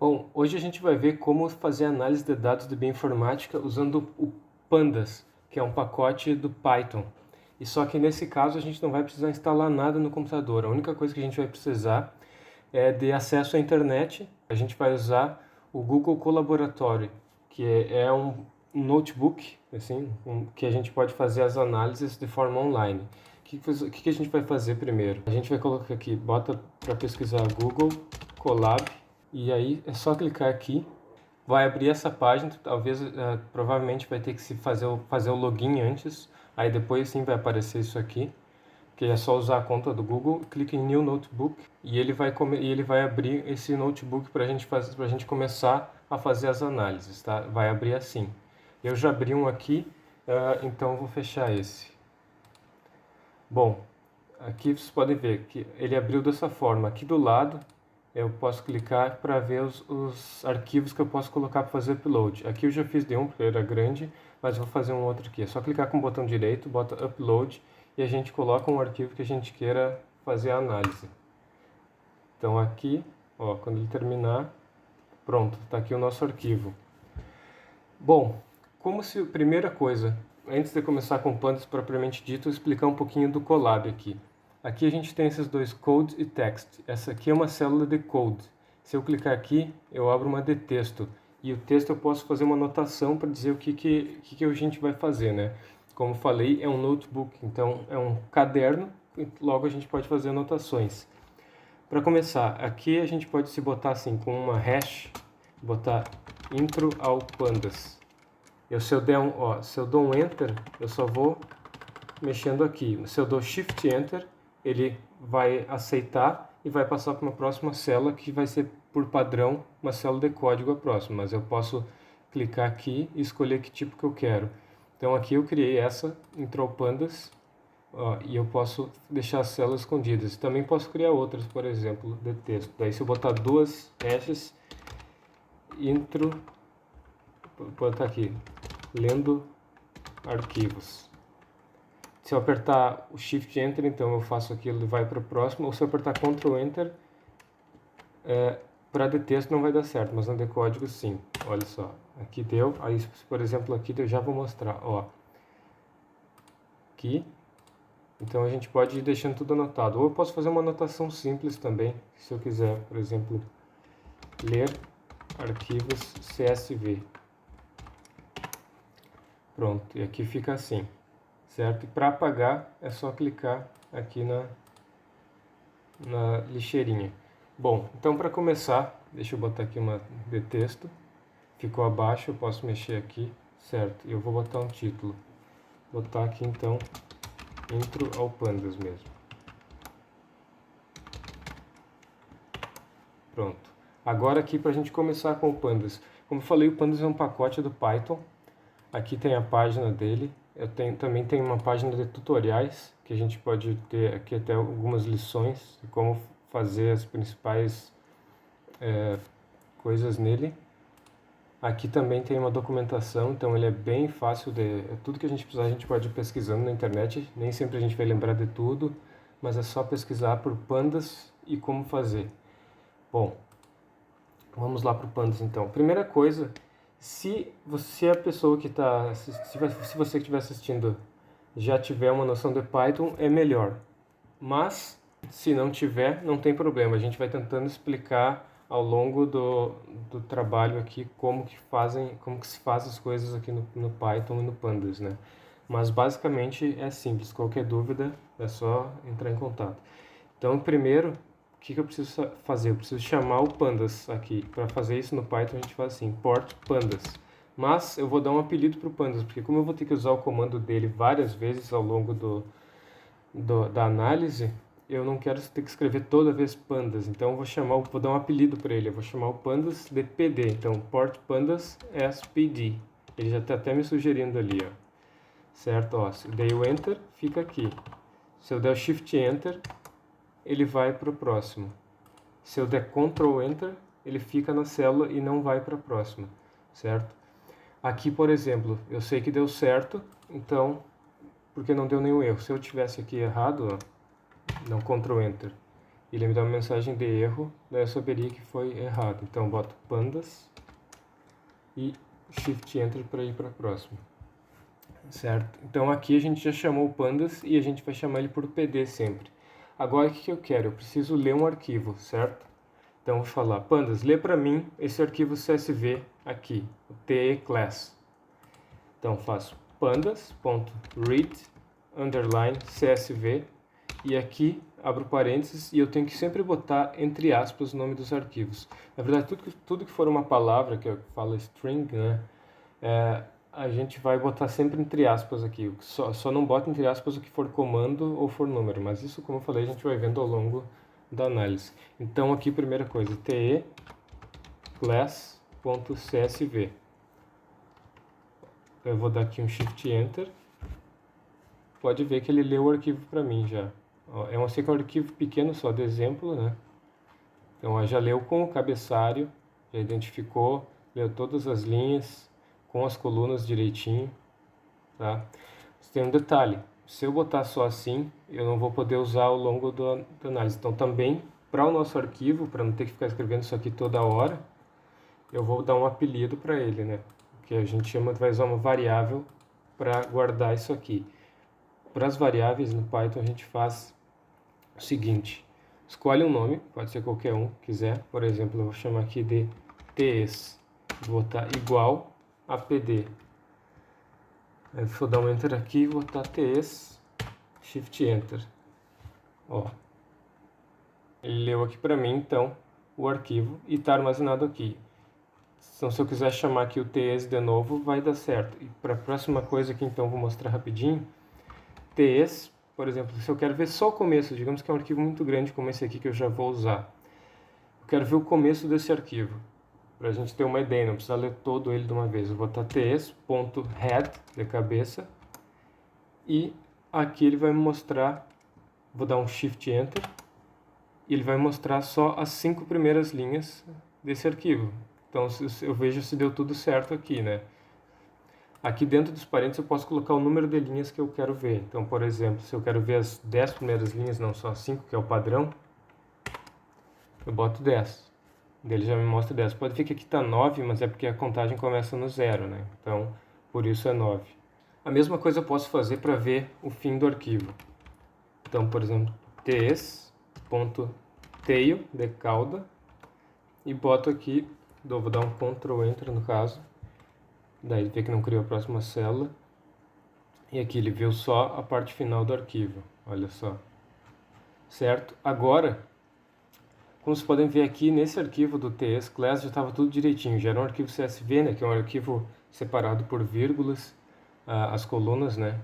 Bom, hoje a gente vai ver como fazer análise de dados de bioinformática usando o Pandas, que é um pacote do Python. E só que nesse caso a gente não vai precisar instalar nada no computador. A única coisa que a gente vai precisar é de acesso à internet. A gente vai usar o Google Colaboratory, que é um notebook, assim, que a gente pode fazer as análises de forma online. O que a gente vai fazer primeiro? A gente vai colocar aqui, bota para pesquisar Google Colab, e aí é só clicar aqui, vai abrir essa página, talvez, provavelmente vai ter que se fazer o login antes, aí depois sim vai aparecer isso aqui, que é só usar a conta do Google, clica em New Notebook e ele vai abrir esse notebook para a gente começar a fazer as análises, tá? Vai abrir assim. Eu já abri um aqui, então eu vou fechar esse. Bom, aqui vocês podem ver que ele abriu dessa forma. Aqui do lado eu posso clicar para ver os arquivos que eu posso colocar para fazer upload. Aqui eu já fiz de um porque era grande, mas vou fazer um outro aqui. É só clicar com o botão direito, bota upload e a gente coloca um arquivo que a gente queira fazer a análise. Então aqui, ó, quando ele terminar, pronto, está aqui o nosso arquivo. Bom, primeira coisa, antes de começar com o Pandas propriamente dito, eu explicar um pouquinho do Colab aqui. Aqui a gente tem esses dois, Code e Text. Essa aqui é uma célula de Code. Se eu clicar aqui, eu abro uma de texto. E o texto eu posso fazer uma anotação para dizer o que a gente vai fazer, né? Como falei, é um notebook, então é um caderno, e logo a gente pode fazer anotações. Para começar, aqui a gente pode se botar assim, com uma hash, botar intro ao pandas. Se eu dou um enter, eu só vou mexendo aqui. Se eu dou shift enter, ele vai aceitar e vai passar para uma próxima célula que vai ser por padrão uma célula de código a próxima, mas eu posso clicar aqui e escolher que tipo que eu quero. Então aqui eu criei essa intro ao pandas, ó, e eu posso deixar as células escondidas. Também posso criar outras, por exemplo, de texto. Daí se eu botar duas hashes, intro, vou botar aqui, lendo arquivos. Se eu apertar o Shift Enter, então eu faço aquilo e vai para o próximo. Ou se eu apertar Ctrl Enter, para de texto não vai dar certo, mas no de código sim. Olha só, aqui deu. Aí, por exemplo, aqui eu já vou mostrar. Ó, aqui. Então a gente pode ir deixando tudo anotado. Ou eu posso fazer uma anotação simples também, se eu quiser, por exemplo, ler arquivos CSV. Pronto, e aqui fica assim, certo? E para apagar é só clicar aqui na lixeirinha. Bom, então para começar, deixa eu botar aqui uma de texto. Ficou abaixo, eu posso mexer aqui, certo? E eu vou botar um título. Botar aqui então intro ao pandas mesmo. Pronto. Agora aqui para a gente começar com o pandas. Como eu falei, o pandas é um pacote do Python. Aqui tem a página dele. Também tem uma página de tutoriais que a gente pode ter aqui até algumas lições de como fazer as principais coisas nele. Aqui também tem uma documentação, então ele é bem fácil tudo que a gente precisar a gente pode ir pesquisando na internet. Nem sempre a gente vai lembrar de tudo, mas é só pesquisar por pandas e como fazer. Bom, vamos lá para o pandas então. Primeira coisa, se você é a pessoa que está, se você que estiver assistindo já tiver uma noção de Python, é melhor. Mas se não tiver, não tem problema. A gente vai tentando explicar ao longo do trabalho aqui como que se faz as coisas aqui no Python e no Pandas, né? Mas basicamente é simples. Qualquer dúvida é só entrar em contato. Então, primeiro, o que eu preciso fazer? Eu preciso chamar o Pandas aqui. Para fazer isso no Python, a gente faz assim, import Pandas. Mas eu vou dar um apelido para o Pandas, porque como eu vou ter que usar o comando dele várias vezes ao longo da análise, eu não quero ter que escrever toda vez pandas, então eu vou dar um apelido para ele, eu vou chamar o pandas de PD, então port pandas as PD. Ele já está até me sugerindo ali, ó. Certo? Ó, se eu dei o enter, fica aqui. Se eu der o shift enter, ele vai para o próximo. Se eu der ctrl enter, ele fica na célula e não vai para a próxima, certo? Aqui, por exemplo, eu sei que deu certo, então, porque não deu nenhum erro. Se eu tivesse aqui errado, ó, não, Ctrl Enter. Ele me dá uma mensagem de erro, daí eu saberia que foi errado. Então eu boto pandas e Shift Enter para ir para a próxima. Certo? Então aqui a gente já chamou o pandas e a gente vai chamar ele por PD sempre. Agora o que eu quero? Eu preciso ler um arquivo, certo? Então eu vou falar, pandas, lê para mim esse arquivo CSV aqui, o TE-class. Então faço pandas.read_CSV e aqui abro parênteses e eu tenho que sempre botar entre aspas o nome dos arquivos. Na verdade, tudo que for uma palavra, que eu falo string, né, a gente vai botar sempre entre aspas aqui. Só não bota entre aspas o que for comando ou for número, mas isso, como eu falei, a gente vai vendo ao longo da análise. Então aqui, primeira coisa, te_class.csv. Eu vou dar aqui um Shift Enter. Pode ver que ele leu o arquivo para mim já. É um arquivo pequeno só de exemplo, né? Então já leu com o cabeçalho, já identificou, leu todas as linhas com as colunas direitinho, tá? Mas tem um detalhe, se eu botar só assim, eu não vou poder usar ao longo da análise. Então também, para o nosso arquivo, para não ter que ficar escrevendo isso aqui toda hora, eu vou dar um apelido para ele, né? Que a gente vai usar uma variável para guardar isso aqui. Para as variáveis no Python a gente faz o seguinte, escolhe um nome, pode ser qualquer um, quiser. Por exemplo, eu vou chamar aqui de ts, vou botar igual a pd. Aí vou dar um enter aqui e vou botar ts, shift enter. Ó, ele leu aqui para mim, então, o arquivo e está armazenado aqui. Então, se eu quiser chamar aqui o ts de novo, vai dar certo. E para a próxima coisa aqui, então, vou mostrar rapidinho. ts, por exemplo, se eu quero ver só o começo, digamos que é um arquivo muito grande como esse aqui que eu já vou usar. Eu quero ver o começo desse arquivo, para a gente ter uma ideia, não precisa ler todo ele de uma vez. Eu vou botar ts.head, de cabeça, e aqui ele vai me mostrar, vou dar um Shift Enter, e ele vai mostrar só as 5 primeiras linhas desse arquivo. Então eu vejo se deu tudo certo aqui, né? Aqui dentro dos parênteses eu posso colocar o número de linhas que eu quero ver. Então, por exemplo, se eu quero ver as 10 primeiras linhas, não só 5, que é o padrão, eu boto 10. Ele já me mostra 10. Pode ver que aqui está 9, mas é porque a contagem começa no 0, né? Então, por isso é 9. A mesma coisa eu posso fazer para ver o fim do arquivo. Então, por exemplo, ts.tail, de cauda, e boto aqui, vou dar um Ctrl Enter no caso, daí ele vê que não criou a próxima célula, e aqui ele viu só a parte final do arquivo, olha só. Certo? Agora, como vocês podem ver aqui, nesse arquivo do ts_class já estava tudo direitinho, já era um arquivo CSV, né, que é um arquivo separado por vírgulas, as colunas, né,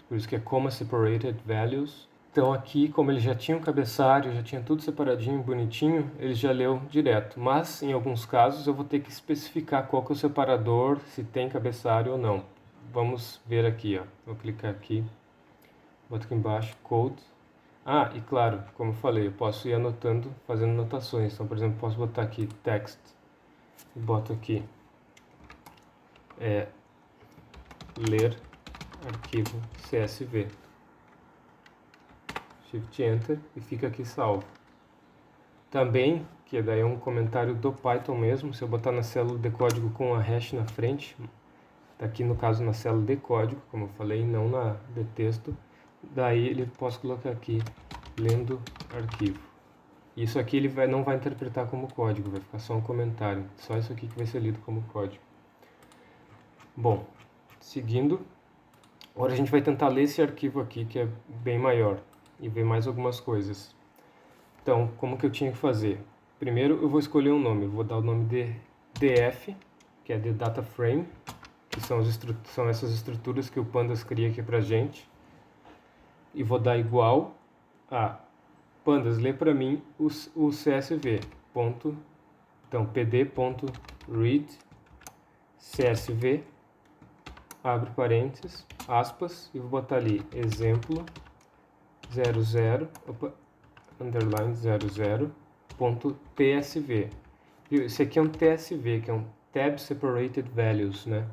por isso que é comma separated values. Então aqui, como ele já tinha um cabeçalho, já tinha tudo separadinho, bonitinho, ele já leu direto. Mas, em alguns casos, eu vou ter que especificar qual que é o separador, se tem cabeçalho ou não. Vamos ver aqui, ó. Vou clicar aqui, boto aqui embaixo, code. Ah, e claro, como eu falei, eu posso ir anotando, fazendo anotações. Então, por exemplo, posso botar aqui text, e boto aqui, ler arquivo CSV. Shift Enter e fica aqui salvo. Também, que daí é um comentário do Python mesmo, se eu botar na célula de código com a hash na frente, tá aqui no caso na célula de código, como eu falei, não na de texto, daí ele posso colocar aqui, lendo arquivo. Isso aqui ele não vai interpretar como código, vai ficar só um comentário, só isso aqui que vai ser lido como código. Bom, seguindo, agora a gente vai tentar ler esse arquivo aqui, que é bem maior, e ver mais algumas coisas. Então, como que eu tinha que fazer? Primeiro eu vou escolher um nome, eu vou dar o nome de df, que é de data frame, que são essas estruturas que o Pandas cria aqui pra gente. E vou dar igual a Pandas, lê para mim o CSV. Então, pd.read CSV, abre parênteses, aspas, e vou botar ali exemplo 00.tsv. Esse aqui é um TSV, que é um Tab Separated Values, né?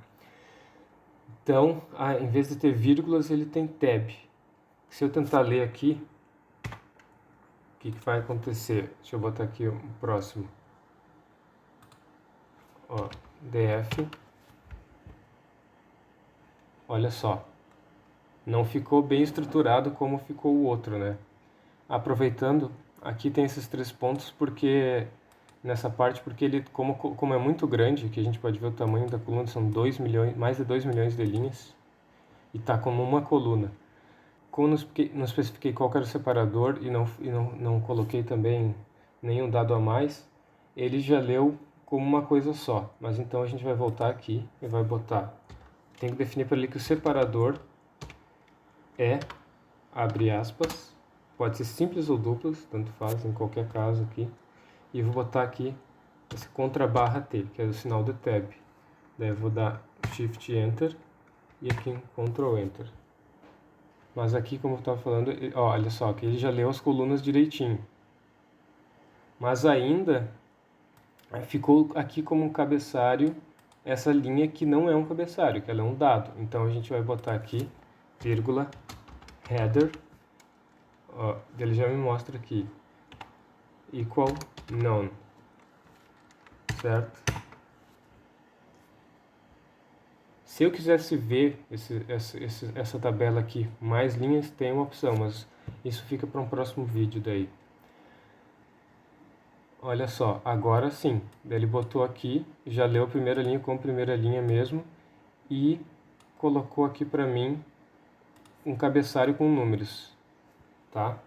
Então, em vez de ter vírgulas, ele tem tab. Se eu tentar ler aqui, o que vai acontecer? Deixa eu botar aqui o próximo. Ó, df. Olha só. Não ficou bem estruturado como ficou o outro, né? Aproveitando, aqui tem esses 3 pontos porque nessa parte, porque ele, como é muito grande, que a gente pode ver o tamanho da coluna, são 2 milhões, mais de 2 milhões de linhas, e tá como uma coluna. Como não especifiquei qual era o separador e não coloquei também nenhum dado a mais, ele já leu como uma coisa só. Mas então a gente vai voltar aqui e vai botar. Tem que definir para ele que o separador é, abre aspas, pode ser simples ou duplas, tanto faz em qualquer caso aqui. E vou botar aqui esse contra barra T, que é o sinal de tab. Daí eu vou dar Shift Enter e aqui Ctrl Enter. Mas aqui, como eu estava falando, ó, olha só, que ele já leu as colunas direitinho. Mas ainda ficou aqui como um cabeçalho essa linha que não é um cabeçalho, que ela é um dado. Então a gente vai botar aqui, vírgula, header, ó, ele já me mostra aqui, equal none, certo? Se eu quisesse ver essa tabela aqui, mais linhas, tem uma opção, mas isso fica para um próximo vídeo daí. Olha só, agora sim, ele botou aqui, já leu a primeira linha como primeira linha mesmo, e colocou aqui para mim um cabeçalho com números, tá?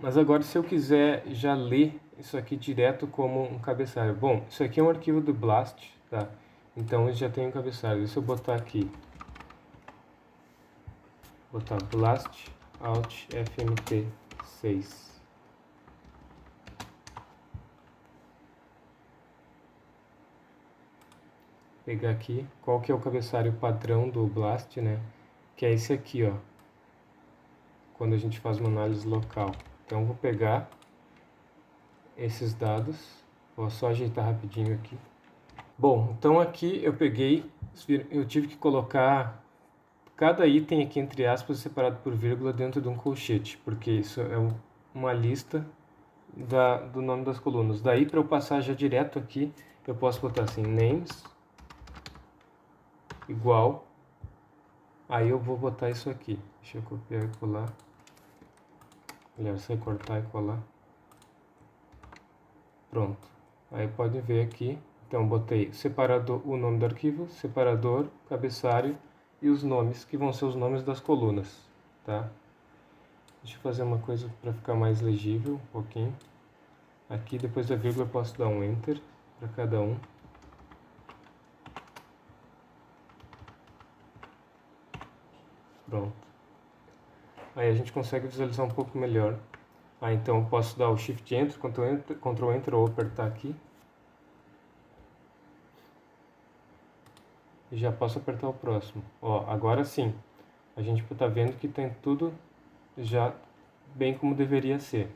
Mas agora se eu quiser já ler isso aqui direto como um cabeçalho, bom, isso aqui é um arquivo do Blast, tá? Então ele já tem um cabeçalho. Se eu botar aqui, botar Blast Alt FMT6. Pegar aqui, qual que é o cabeçalho padrão do Blast, né? Que é esse aqui, ó. Quando a gente faz uma análise local. Então vou pegar esses dados, vou só ajeitar rapidinho aqui. Bom, então aqui eu peguei, eu tive que colocar cada item aqui entre aspas separado por vírgula dentro de um colchete, porque isso é uma lista do nome das colunas. Daí para eu passar já direto aqui, eu posso botar assim, names igual, aí eu vou botar isso aqui. Deixa eu copiar e colar. Aliás, recortar e colar. Pronto. Aí pode ver aqui. Então botei separador, o nome do arquivo, separador, cabeçalho e os nomes, que vão ser os nomes das colunas, tá? Deixa eu fazer uma coisa para ficar mais legível, um pouquinho. Aqui depois da vírgula eu posso dar um Enter para cada um. Pronto. Aí a gente consegue visualizar um pouco melhor. Então eu posso dar o Shift Enter, Ctrl Enter ou apertar aqui. E já posso apertar o próximo. Ó, agora sim, a gente está vendo que tem tudo já bem como deveria ser,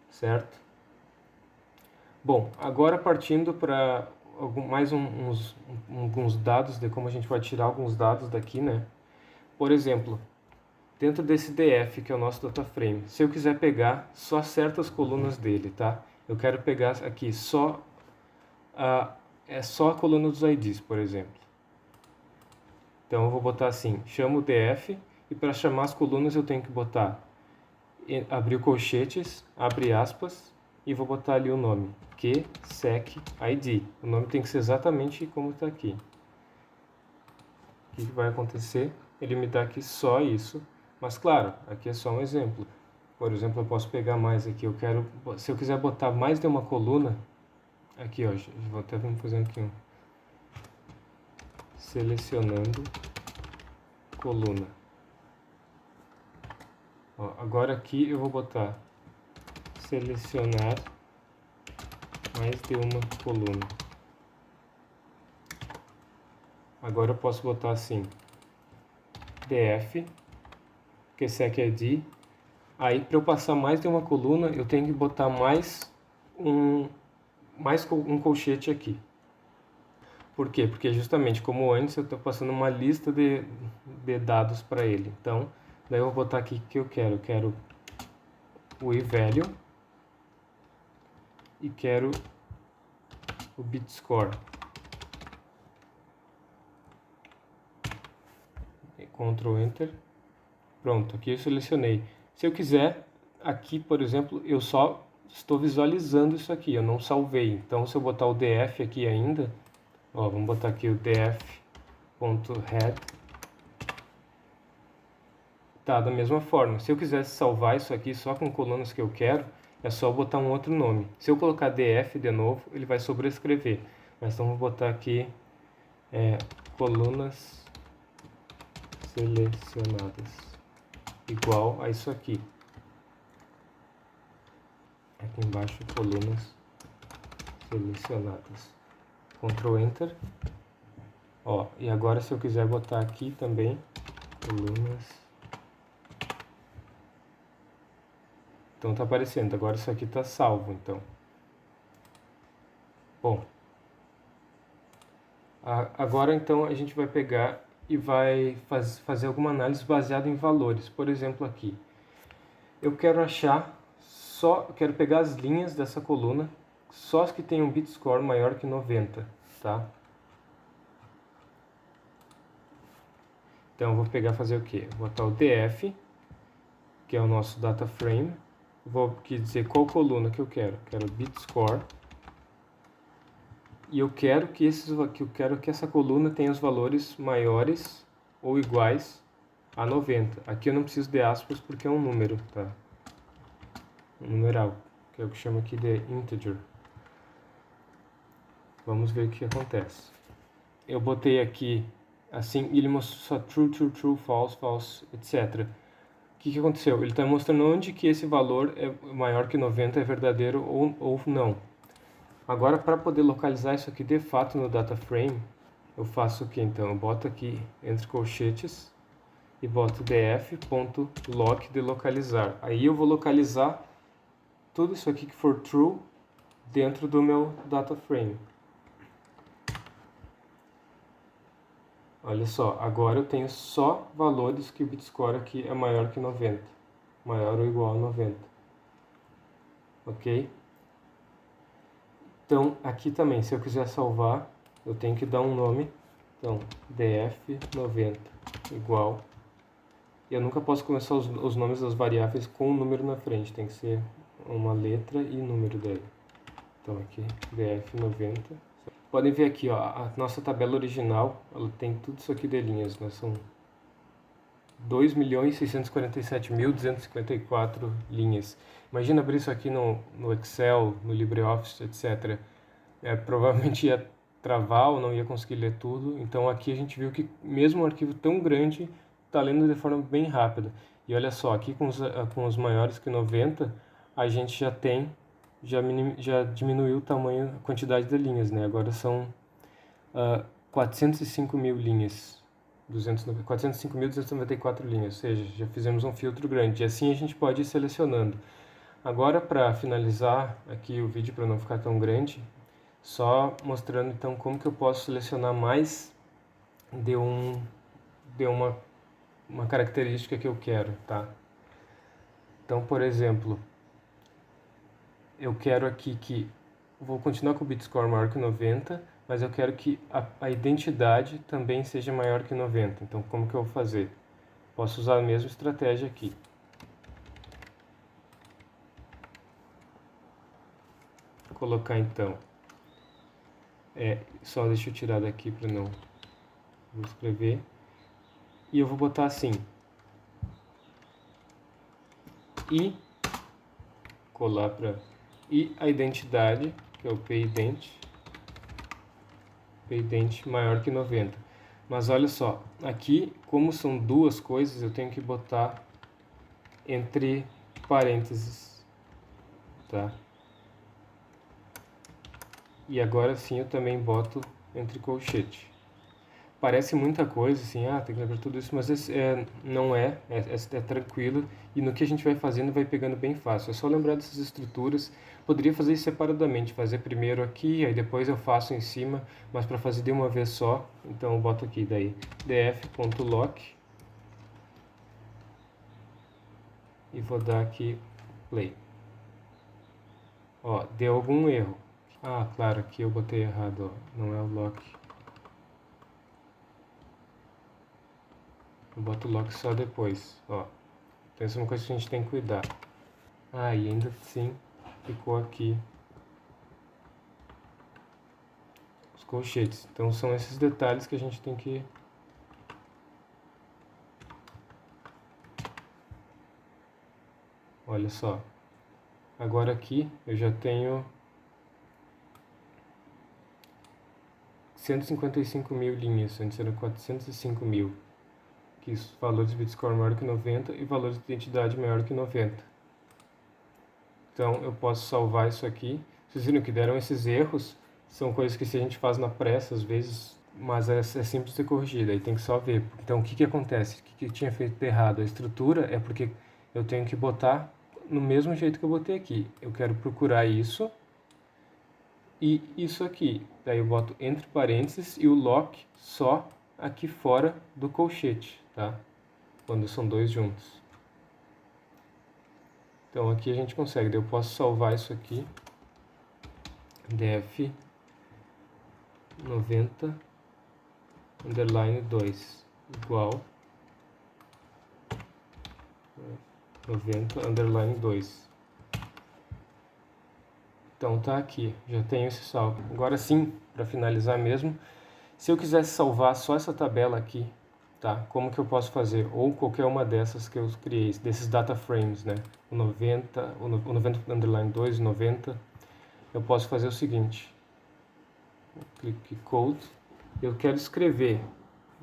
certo? Bom, agora partindo para alguns dados de como a gente vai tirar alguns dados daqui, né? Por exemplo, dentro desse DF, que é o nosso data frame, se eu quiser pegar só certas colunas dele, tá? Eu quero pegar aqui só só a coluna dos IDs, por exemplo. Então eu vou botar assim, chamo o DF, e para chamar as colunas eu tenho que botar, abrir colchetes, abre aspas, e vou botar ali o nome, QSEC-ID. O nome tem que ser exatamente como está aqui. O que vai acontecer? Ele me dá aqui só isso, mas claro, aqui é só um exemplo. Por exemplo, eu posso pegar mais aqui, se eu quiser botar mais de uma coluna, aqui ó, vou até fazer aqui um. Selecionando coluna. Ó, agora aqui eu vou botar selecionar mais de uma coluna. Agora eu posso botar assim, df, QSEC-ID. Aí para eu passar mais de uma coluna, eu tenho que botar mais um colchete aqui. Por quê? Porque justamente como antes eu estou passando uma lista de dados para ele. Então, daí eu vou botar aqui que eu quero o eValue e quero o bitscore. Ctrl Enter. Pronto, aqui eu selecionei. Se eu quiser, aqui, por exemplo, eu só estou visualizando isso aqui, eu não salvei. Então, se eu botar o df aqui ainda, ó, vamos botar aqui o df.head. Tá, da mesma forma. Se eu quisesse salvar isso aqui só com colunas que eu quero, é só botar um outro nome. Se eu colocar df de novo, ele vai sobrescrever. Mas então vou botar aqui colunas selecionadas igual a isso aqui. Aqui embaixo, colunas selecionadas. Ctrl Enter. Ó, e agora se eu quiser botar aqui também, colunas. Então tá aparecendo. Agora isso aqui tá salvo, então. Bom. Agora então a gente vai pegar e vai fazer alguma análise baseada em valores. Por exemplo, aqui. Eu quero quero pegar as linhas dessa coluna, só as que tem um bitscore maior que 90, tá? Então eu vou pegar fazer o quê? Vou botar o df, que é o nosso data frame. Vou aqui dizer qual coluna que eu quero. Quero bitscore. E eu quero que essa coluna tenha os valores maiores ou iguais a 90. Aqui eu não preciso de aspas porque é um número, tá? Um numeral, que é o que chama aqui de integer. Vamos ver o que acontece. Eu botei aqui assim, e ele mostrou só true, true, true, false, false, etc. O que aconteceu? Ele está mostrando onde que esse valor é maior que 90, é verdadeiro ou não. Agora, para poder localizar isso aqui de fato no data frame, eu faço o que então? Eu boto aqui entre colchetes e boto df.loc de localizar. Aí eu vou localizar tudo isso aqui que for true dentro do meu data frame. Olha só, agora eu tenho só valores que o bitscore aqui é maior que 90. Maior ou igual a 90. Ok? Então, aqui também, se eu quiser salvar, eu tenho que dar um nome. Então, df90 igual. E eu nunca posso começar os nomes das variáveis com um número na frente. Tem que ser uma letra e número daí. Então, aqui, df90. Podem ver aqui, ó, a nossa tabela original, ela tem tudo isso aqui de linhas, né? São 2.647.254 linhas. Imagina abrir isso aqui no Excel, no LibreOffice, etc. Provavelmente ia travar ou não ia conseguir ler tudo. Então aqui a gente viu que mesmo um arquivo tão grande está lendo de forma bem rápida. E olha só, aqui com os maiores que 90, a gente já diminuiu o tamanho, a quantidade de linhas, né? Agora são 405 mil linhas. 405.294 linhas, ou seja, já fizemos um filtro grande. E assim a gente pode ir selecionando. Agora, para finalizar aqui o vídeo, para não ficar tão grande, só mostrando então como que eu posso selecionar mais de uma característica que eu quero, tá? Então, por exemplo, eu quero aqui que vou continuar com o bitscore maior que 90, mas eu quero que a identidade também seja maior que 90. Então, como que eu vou fazer? Posso usar a mesma estratégia aqui. Vou colocar então, só deixa eu tirar daqui para não vou escrever. E eu vou botar assim, e colar para e a identidade, que é o pident maior que 90. Mas olha só, aqui como são duas coisas, eu tenho que botar entre parênteses, tá? E agora sim eu também boto entre colchete. Parece muita coisa, assim, tem que lembrar tudo isso, mas não é tranquilo, e no que a gente vai fazendo vai pegando bem fácil. É só lembrar dessas estruturas. Poderia fazer isso separadamente, fazer primeiro aqui, aí depois eu faço em cima, mas para fazer de uma vez só, então eu boto aqui daí df.loc e vou dar aqui play. Ó, deu algum erro. Ah, claro, aqui eu botei errado, ó. Não é o lock. Eu boto o lock só depois, ó. Então essa é uma coisa que a gente tem que cuidar. Ah, e ainda assim ficou aqui os colchetes. Então são esses detalhes que a gente tem que... Olha só. Agora aqui eu já tenho 155.000 linhas, antes eram 405.000. Que isso, valores de bitscore maior que 90 e valores de identidade maior que 90. Então eu posso salvar isso aqui. Vocês viram que deram esses erros, são coisas que se a gente faz na pressa às vezes, mas é simples de ser corrigida, aí tem que só ver. Então o que acontece? O que eu tinha feito de errado? A estrutura é porque eu tenho que botar no mesmo jeito que eu botei aqui. Eu quero procurar isso e isso aqui. Daí eu boto entre parênteses e o lock só aqui fora do colchete, tá? Quando são dois juntos. Então aqui a gente consegue. Daí eu posso salvar isso aqui. def 90 underline 2 igual 90 underline 2. Então tá aqui, já tenho esse salvo. Agora sim, para finalizar mesmo, se eu quisesse salvar só essa tabela aqui, tá? Como que eu posso fazer? Ou qualquer uma dessas que eu criei, desses data frames, né? O 90, o 90 underline 2, 90. Eu posso fazer o seguinte. Clique code. Eu quero escrever.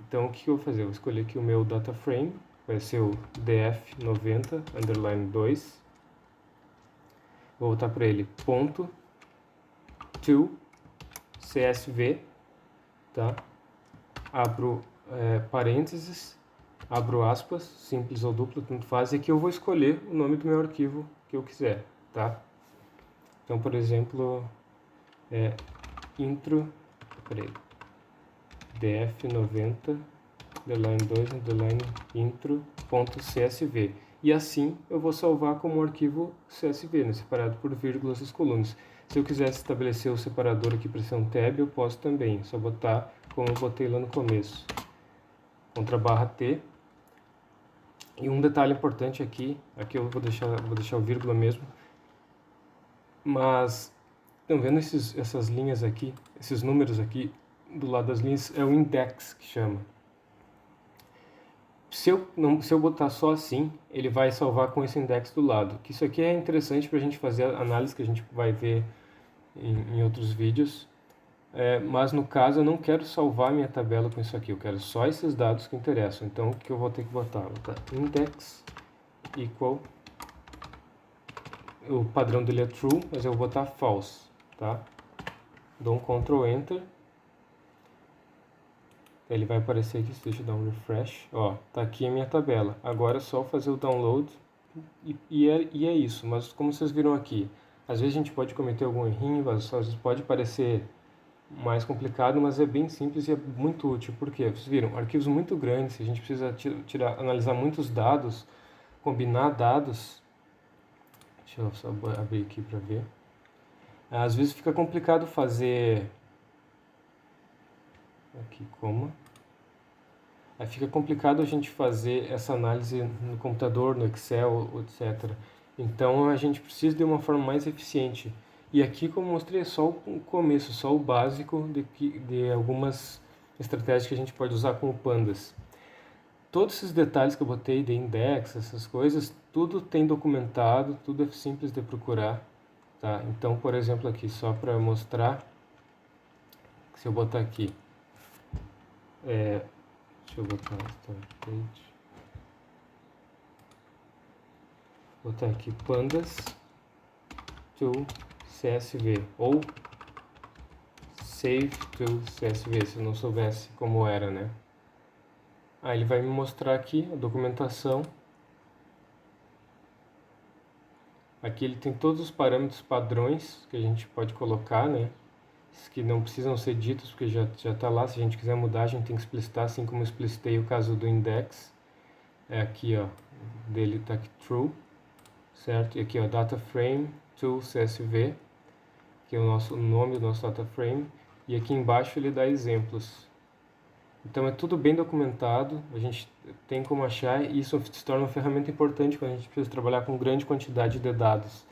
Então o que eu vou fazer? Eu vou escolher aqui o meu data frame, vai ser o df90 underline 2. Vou voltar para ele, ponto to csv, tá? Abro parênteses, abro aspas, simples ou duplo, tanto faz, e aqui eu vou escolher o nome do meu arquivo que eu quiser, tá? Então, por exemplo, intro, peraí, df90 underline 2 underline intro.csv, e assim eu vou salvar como arquivo CSV, né, separado por vírgulas as colunas. Se eu quisesse estabelecer o separador aqui para ser um tab, eu posso também, só botar como eu botei lá no começo, contra barra T. E um detalhe importante aqui eu vou deixar o vírgula mesmo, mas estão vendo essas linhas aqui, esses números aqui do lado das linhas, é o index que chama. Se eu botar só assim, ele vai salvar com esse index do lado. Que isso aqui é interessante para a gente fazer a análise que a gente vai ver em outros vídeos. Mas no caso eu não quero salvar minha tabela com isso aqui, eu quero só esses dados que interessam. Então o que eu vou ter que botar? Vou botar index equal, o padrão dele é true, mas eu vou botar false, tá? Dou um Ctrl Enter. Ele vai aparecer aqui, deixa eu dar um refresh. Ó, tá aqui a minha tabela. Agora é só fazer o download e é isso. Mas como vocês viram aqui, às vezes a gente pode cometer algum errinho, às vezes pode parecer mais complicado, mas é bem simples e é muito útil. Por quê? Vocês viram, arquivos muito grandes, a gente precisa analisar muitos dados, combinar dados. Deixa eu só abrir aqui para ver. Às vezes fica complicado fazer... Aqui, como? Aí fica complicado a gente fazer essa análise no computador, no Excel, etc. Então a gente precisa de uma forma mais eficiente. E aqui, como eu mostrei, é só o começo, só o básico de algumas estratégias que a gente pode usar com o Pandas. Todos esses detalhes que eu botei de index, essas coisas, tudo tem documentado, tudo é simples de procurar. Tá? Então, por exemplo, aqui, só para mostrar, se eu botar aqui, deixa eu botar start page. Vou botar aqui pandas to CSV ou save to CSV, se eu não soubesse como era, né? Aí ele vai me mostrar aqui a documentação. Aqui ele tem todos os parâmetros padrões que a gente pode colocar, né? Que não precisam ser ditos porque já está lá. Se a gente quiser mudar, a gente tem que explicitar, assim como eu explicitei o caso do index. É aqui, ó, dele está aqui true. certo? E aqui, ó, data frame to CSV, que é o nome do nosso data frame, e aqui embaixo ele dá exemplos. Então é tudo bem documentado, a gente tem como achar, e isso se torna uma ferramenta importante quando a gente precisa trabalhar com grande quantidade de dados.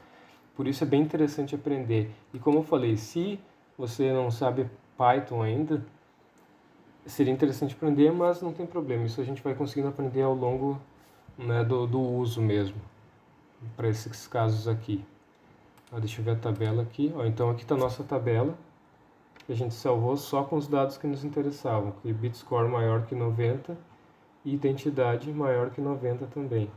Por isso é bem interessante aprender. E como eu falei, se você não sabe Python ainda, seria interessante aprender, mas não tem problema. Isso a gente vai conseguindo aprender ao longo, né, do uso mesmo, para esses casos aqui. Deixa eu ver a tabela aqui. Então aqui está a nossa tabela, que a gente salvou só com os dados que nos interessavam. E bit score maior que 90 e identidade maior que 90 também.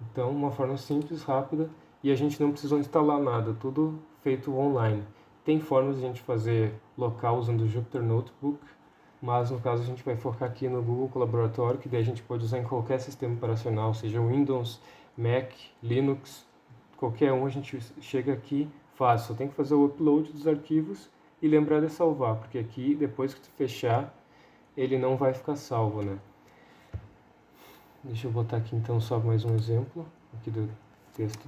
Então, uma forma simples, rápida, e a gente não precisou instalar nada, tudo feito online. Tem formas de a gente fazer local usando o Jupyter Notebook, mas no caso a gente vai focar aqui no Google Colaboratório, que daí a gente pode usar em qualquer sistema operacional, seja Windows, Mac, Linux, qualquer um a gente chega aqui, faz, só tem que fazer o upload dos arquivos e lembrar de salvar, porque aqui depois que tu fechar, ele não vai ficar salvo, né? Deixa eu botar aqui então só mais um exemplo aqui do texto.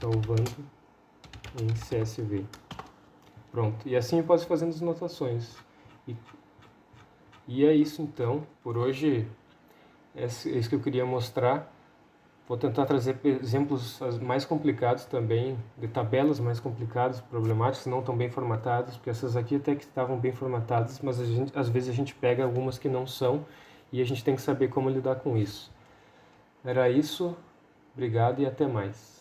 Salvando em CSV. Pronto. E assim eu posso ir fazendo as anotações. E é isso então. Por hoje é isso que eu queria mostrar. Vou tentar trazer exemplos mais complicados também, de tabelas mais complicadas, problemáticas, não tão bem formatadas, porque essas aqui até que estavam bem formatadas, mas às vezes a gente pega algumas que não são e a gente tem que saber como lidar com isso. Era isso, obrigado e até mais.